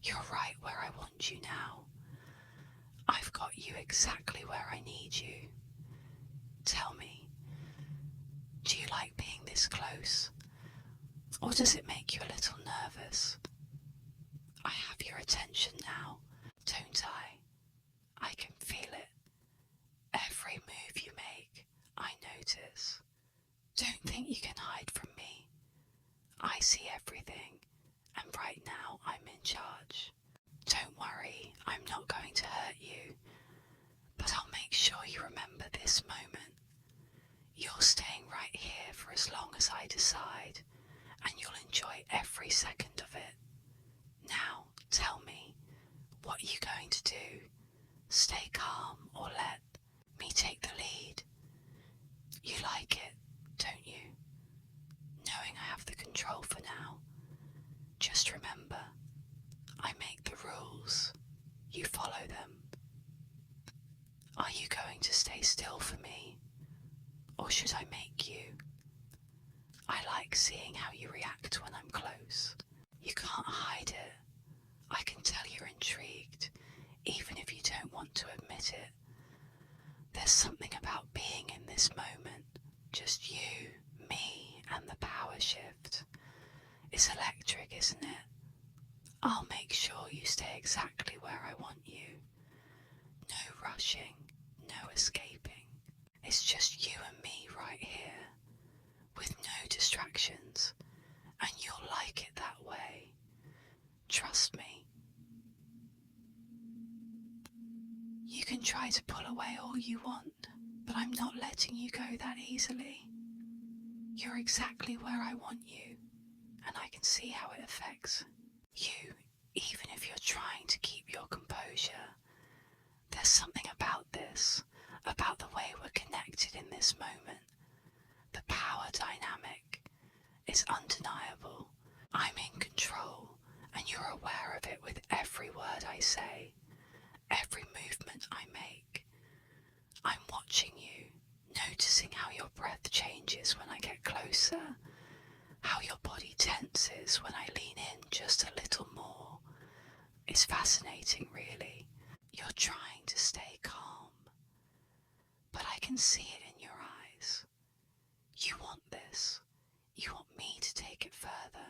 You're right where I want you now. I've got you exactly where I need you. Tell me, do you like being this close? Or does it make you a little nervous? I have your attention now, don't I? I can feel it. Every move you make, I notice. Don't think you can hide from me. I see everything, and right now I'm in charge. Don't worry, I'm not going to hurt you, but I'll make sure you remember this moment. You're staying right here for as long as I decide, and you'll enjoy every second of it. Now, tell me, what are you going to do? Stay calm or let me take the lead? You like it, don't you? Knowing I have the control for now. Just remember, I make the rules. You follow them. Are you going to stay still for me? Or should I make you? I like seeing how you react when I'm close. You can't hide it. I can tell you're intrigued, even if you don't want to admit it. There's something about being in this moment, just you, me, and the power shift. It's electric, isn't it? I'll make sure you stay exactly where I want you. No rushing, no escaping. It's just you and me right here, with no distractions, and you'll like it that way. Trust me. You can try to pull away all you want, but I'm not letting you go that easily. You're exactly where I want you, and I can see how it affects you, even if you're trying to keep your composure. There's something about this, about the way we're connected in this moment. The power dynamic is undeniable. I'm in control, and you're aware of it with every word I say, every movement I make. I'm watching you, noticing how your breath changes when I get closer, how your body tenses when I lean in just a little more. It's fascinating, really. You're trying to stay calm, but I can see it in your eyes. You want this. You want me to take it further,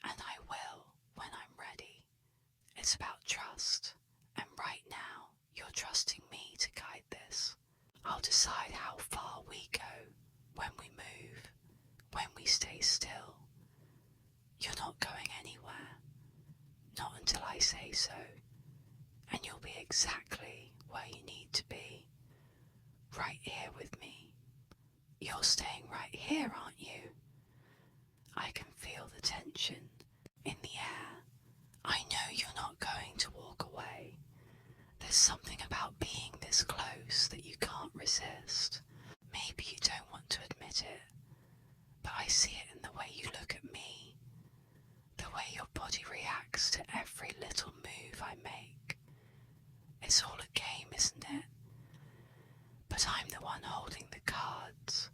and I will when I'm ready. It's about trust, and right now you're trusting me to guide this. I'll decide how far we go, when we move, when we stay still. You're not going anywhere, not until I say so, and you'll be exactly where you need to be, right here with me. You're staying right here, aren't you? I can feel the tension in the air. I know you're not going to walk away. There's something about being this close that you can't resist. Maybe you don't want to admit it, but I see it in the way you look at me, the way your body reacts to every little move I make. It's all a game, isn't it? But I'm the one holding the cards.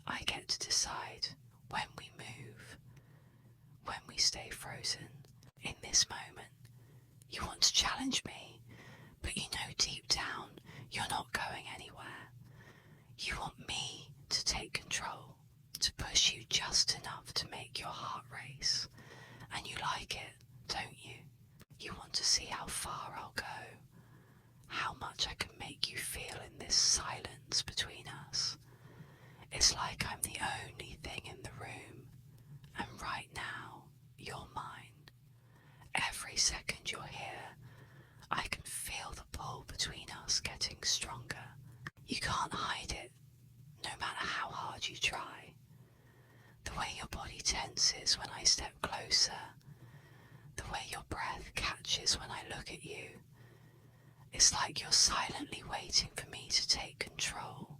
I get to decide when we move, when we stay frozen. In this moment, you want to challenge me, but you know deep down you're not going anywhere. You want me to take control, to push you just enough to make your heart race. And you like it, don't you? You want to see how far I'll go, how much I can make you feel in this silence between us. It's like I'm the only thing in the room, and right now you're mine. Every second you're here, I can feel the pull between us getting stronger. You can't hide it, no matter how hard you try. The way your body tenses when I step closer, the way your breath catches when I look at you. It's like you're silently waiting for me to take control,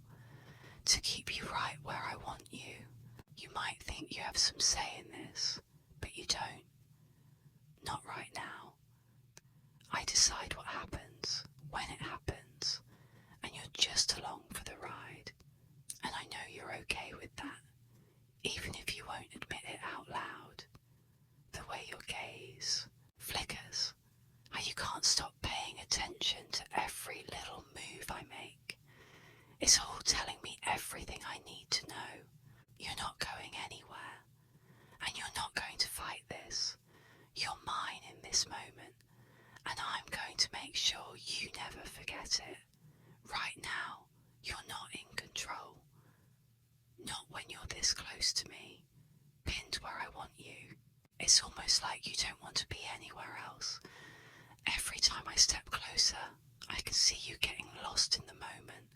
to keep you right where I want you. You might think you have some say in this, but you don't. Not right now. I decide what happens, when it happens, and you're just along for the ride. And I know you're okay with that, even if you won't admit it out loud. The way your gaze flickers can't stop paying attention to every little move I make. It's all telling me everything I need to know. You're not going anywhere, and you're not going to fight this. You're mine in this moment, and I'm going to make sure you never forget it. Right now, you're not in control. Not when you're this close to me, pinned where I want you. It's almost like you don't want to be anywhere else. Every time I step closer, I can see you getting lost in the moment,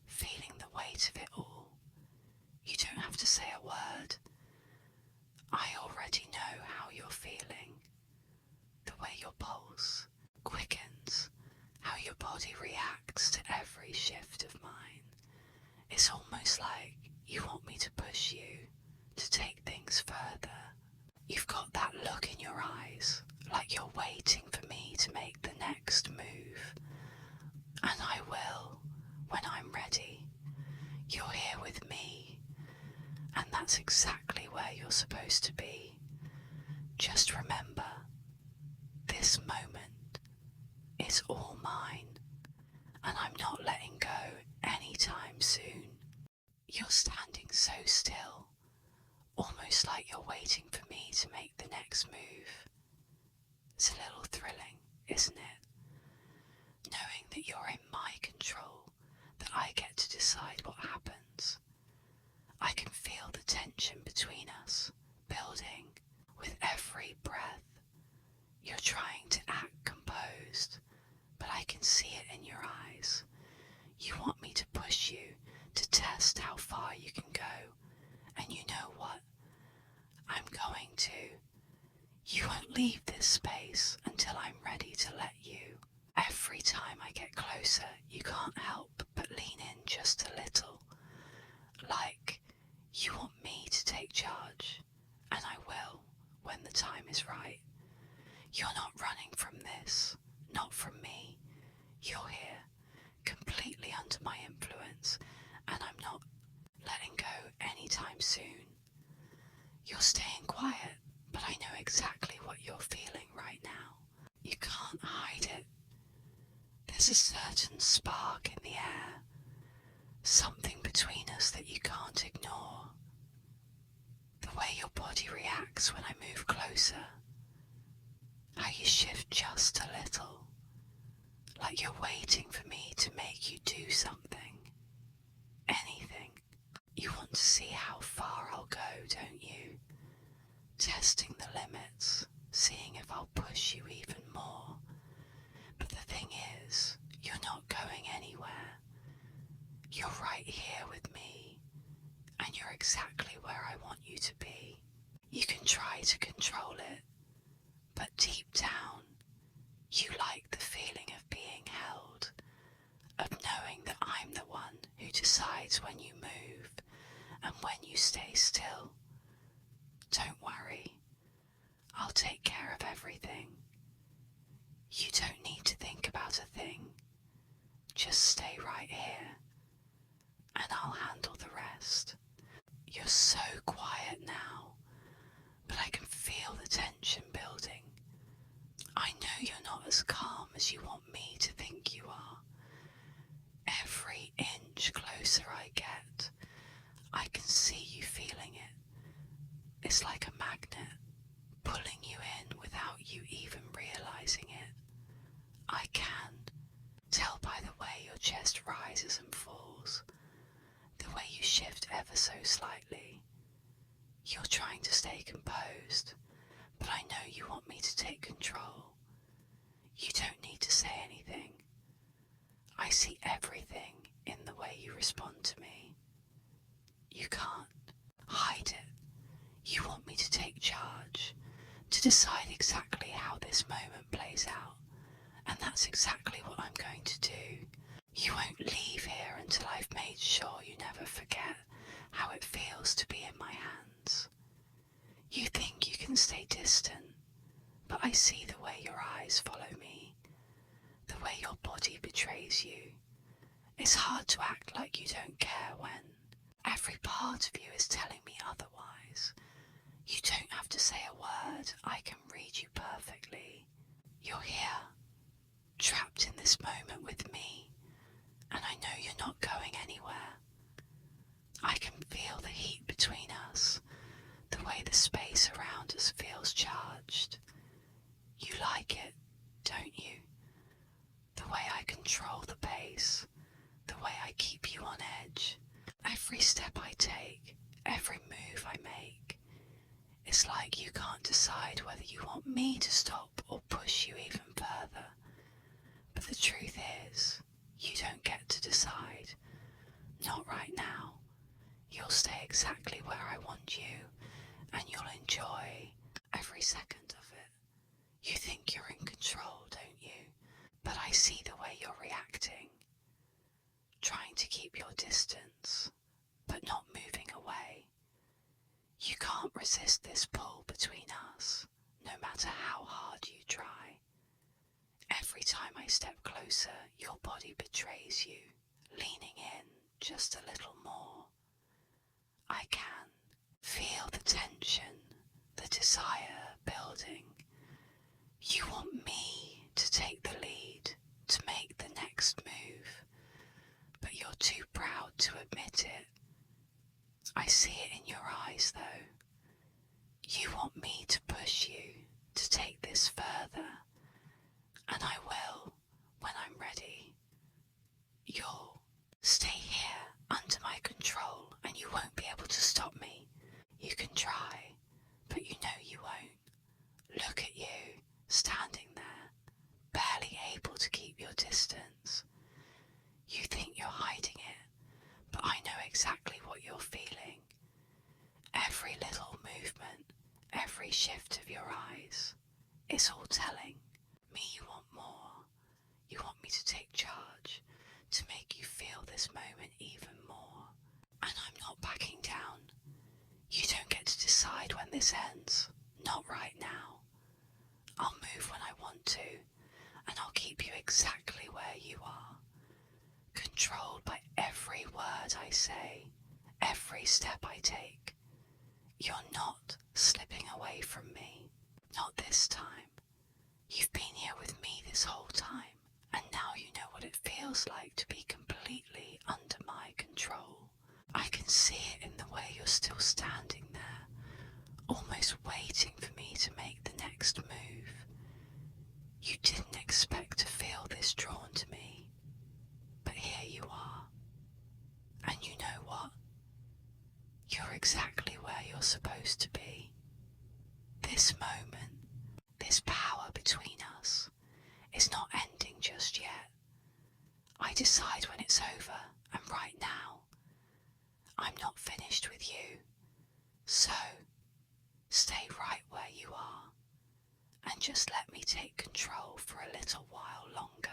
feeling the weight of it all. You don't have to say a word. I already know how you're feeling. The way your pulse quickens, how your body reacts to every shift of mine. It's almost like you want me to push you, to take things further. You've got that look in your eyes, like you're waiting for me to make the next move. And I will, when I'm ready. You're here with me, and that's exactly where you're supposed to be. Just remember, this moment is all mine, and I'm not letting go anytime soon. You're standing so still, almost like you're waiting for me to make the next move. It's a little thrilling, isn't it? Knowing that you're in my control, that I get to decide what happens. I can feel the tension between us building with every breath. You're trying to act composed, but I can see it in your eyes. You want me to push you, to test how far you can go. And you know what? I'm going to. You won't leave this space until I'm ready to let you. Every time I get closer, you can't help but lean in just a little. Like you want me to take charge, and I will when the time is right. You're not running from this, not from me. You're here, completely under my influence, and I'm not letting go anytime soon. You're staying quiet, but I know exactly what you're feeling right now. You can't hide it. There's a certain spark in the air, something between us that you can't ignore. The way your body reacts when I move closer, how you shift just a little, like you're waiting for me to make you do something, anything. You want to see how far I'll go, don't you? Testing the limits, seeing if I'll push you even more. But the thing is, you're not going anywhere. You're right here with me, and you're exactly where I want you to be. You can try to control it, but deep down, you like the feeling of being held, of knowing that I'm the one who decides when you move and when you stay still. Don't worry, I'll take care of everything. You don't need to think about a thing. Just stay right here, and I'll handle the rest. You're so quiet now, but I can feel the tension building. I know you're not as calm as you want me to think you are. Every inch closer I get, I can see you feeling it. It's like a magnet, pulling you in without you even realizing it. I can tell by the way your chest rises and falls, the way you shift ever so slightly. You're trying to stay composed, but I know you want me to take control. You don't need to say anything. I see everything in the way you respond to me. You can't hide it. You want me to take charge, to decide exactly how this moment plays out, and that's exactly what I'm going to do. You won't leave here until I've made sure you never forget how it feels to be in my hands. You think you can stay distant, but I see the way your eyes follow me, the way your body betrays you. It's hard to act like you don't care when every part of you is telling me otherwise. You don't have to say a word, I can read you perfectly. You're here, trapped in this moment with me, and I know you're not going anywhere. I can feel the heat between us, the way the space around us feels charged. You like it, don't you? The way I control the pace, the way I keep you on edge. Every step I take, every move I make, it's like you can't decide whether you want me to stop or push you even further. But the truth is, you don't get to decide. Not right now. You'll stay exactly where I want you, and you'll enjoy every second of it. You think you're in control, don't you? But I see the way you're reacting. Trying to keep your distance, but not moving away. You can't resist this pull between us, no matter how hard you try. Every time I step closer, your body betrays you, leaning in just a little more. I can feel the tension, the desire building. You want me to take the lead, to make the next move, but you're too proud to admit it. I see it in your eyes, though. You want me to push you, to take this further, and I will when I'm ready. You'll stay here under my control, and you won't be able to stop me. You can try, but you know you won't. Look at you, standing there, barely able to keep your distance. You think you're hiding it, but I know exactly what you're feeling. Every little movement, every shift of your eyes, it's all telling me you want more. You want me to take charge, to make you feel this moment even more. And I'm not backing down. You don't get to decide when this ends. Not right now. I'll move when I want to, and I'll keep you exactly where you are. Controlled by every word I say, every step I take. You're not slipping away from me. Not this time. You've been here with me this whole time, and now you know what it feels like to be completely under my control. I can see it in the way you're still standing there, almost waiting for me to make the next move. You didn't expect to feel this drawn to me, but here you are. And you know what? You're exactly where you're supposed to be. This moment, this power between us, is not ending just yet. I decide when it's over, and right now, I'm not finished with you. So, stay right where you are, and just let me take control for a little while longer.